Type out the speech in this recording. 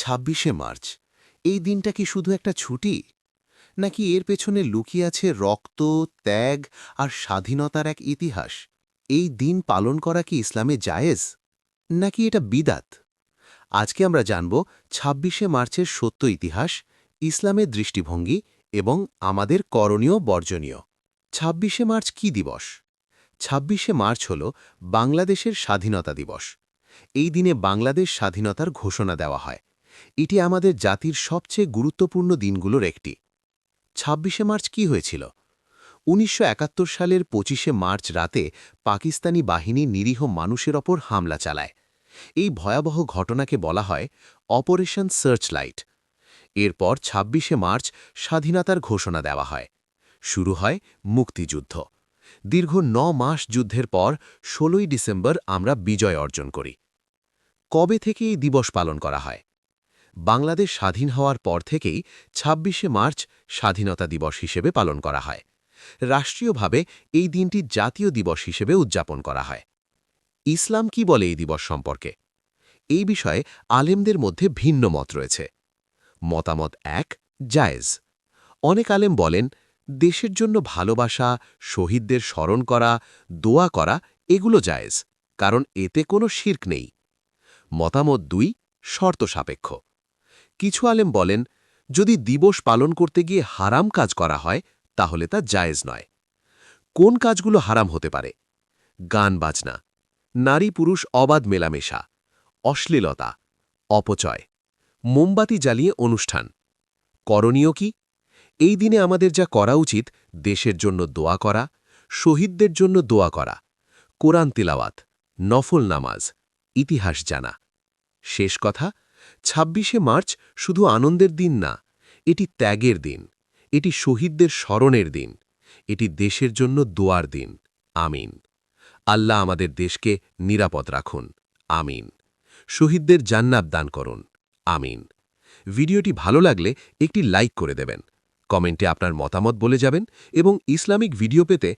২৬শে মার্চ এই দিনটা কি শুধু একটা ছুটি নাকি এর পেছনে লুকিয়ে আছে রক্ত, ত্যাগ আর স্বাধীনতার এক ইতিহাস? এই দিন পালন করা কি ইসলামে জায়েজ নাকি এটা বিদাত? আজকে আমরা জানব ২৬শে মার্চের সত্য ইতিহাস, ইসলামের দৃষ্টিভঙ্গি এবং আমাদের করণীয় বর্জনীয়। ২৬শে মার্চ কি দিবস? ২৬শে মার্চ হল বাংলাদেশের স্বাধীনতা দিবস। এই দিনে বাংলাদেশ স্বাধীনতার ঘোষণা দেওয়া হয়। এটি আমাদের জাতির সবচেয়ে গুরুত্বপূর্ণ দিনগুলোর একটি। ২৬শে মার্চ কি হয়েছিল? ১৯৭১ সালের ২৫শে মার্চ রাতে পাকিস্তানি বাহিনী নিরীহ মানুষের ওপর হামলা চালায়। এই ভয়াবহ ঘটনাকে বলা হয় অপারেশন সার্চলাইট। এরপর ২৬শে মার্চ স্বাধীনতার ঘোষণা দেওয়া হয়। শুরু হয় মুক্তিযুদ্ধ। দীর্ঘ ৯ মাস যুদ্ধের পর ১৬ই ডিসেম্বর আমরা বিজয় অর্জন করি। কবে থেকে এই দিবস পালন করা হয়? বাংলাদেশ স্বাধীন হওয়ার পর থেকেই ২৬শে মার্চ স্বাধীনতা দিবস হিসেবে পালন করা হয়। রাষ্ট্রীয়ভাবে এই দিনটি জাতীয় দিবস হিসেবে উদযাপন করা হয়। ইসলাম কি বলে এই দিবস সম্পর্কে? এই বিষয়ে আলেমদের মধ্যে ভিন্ন মত রয়েছে। মতামত ১, জায়েজ। অনেক আলেম বলেন, দেশের জন্য ভালোবাসা, শহীদদের স্মরণ করা, দোয়া করা এগুলো জায়েজ, কারণ এতে কোনো শিরক নেই। মতামত ২, শর্ত সাপেক্ষ। কিছু আলেম বলেন, যদি দিবস পালন করতে গিয়ে হারাম কাজ করা হয় তাহলে তা জায়েজ নয়। কোন কাজগুলো হারাম হতে পারে? গান বাজনা, নারী পুরুষ অবাধ মেলামেশা, অশ্লীলতা, অপচয়, মোমবাতি জ্বালিয়ে অনুষ্ঠান। করণীয় কি? এই দিনে আমাদের যা করা উচিত, দেশের জন্য দোয়া করা, শহীদদের জন্য দোয়া করা, কোরআন তিলাওয়াত, নফল নামাজ, ইতিহাস জানা। শেষ কথা, ২৬শে মার্চ শুধু আনন্দের দিন না, এটি ত্যাগের দিন, এটি শহীদদের স্মরণের দিন, এটি দেশের জন্য দোয়ার দিন। আমিন। আল্লাহ আমাদের দেশকে নিরাপদ রাখুন। আমিন। শহীদদের জান্নাত দান করুন। আমিন। ভিডিওটি ভালো লাগলে একটি লাইক করে দেবেন, কমেন্টে আপনার মতামত বলে যাবেন এবং ইসলামিক ভিডিও পেতে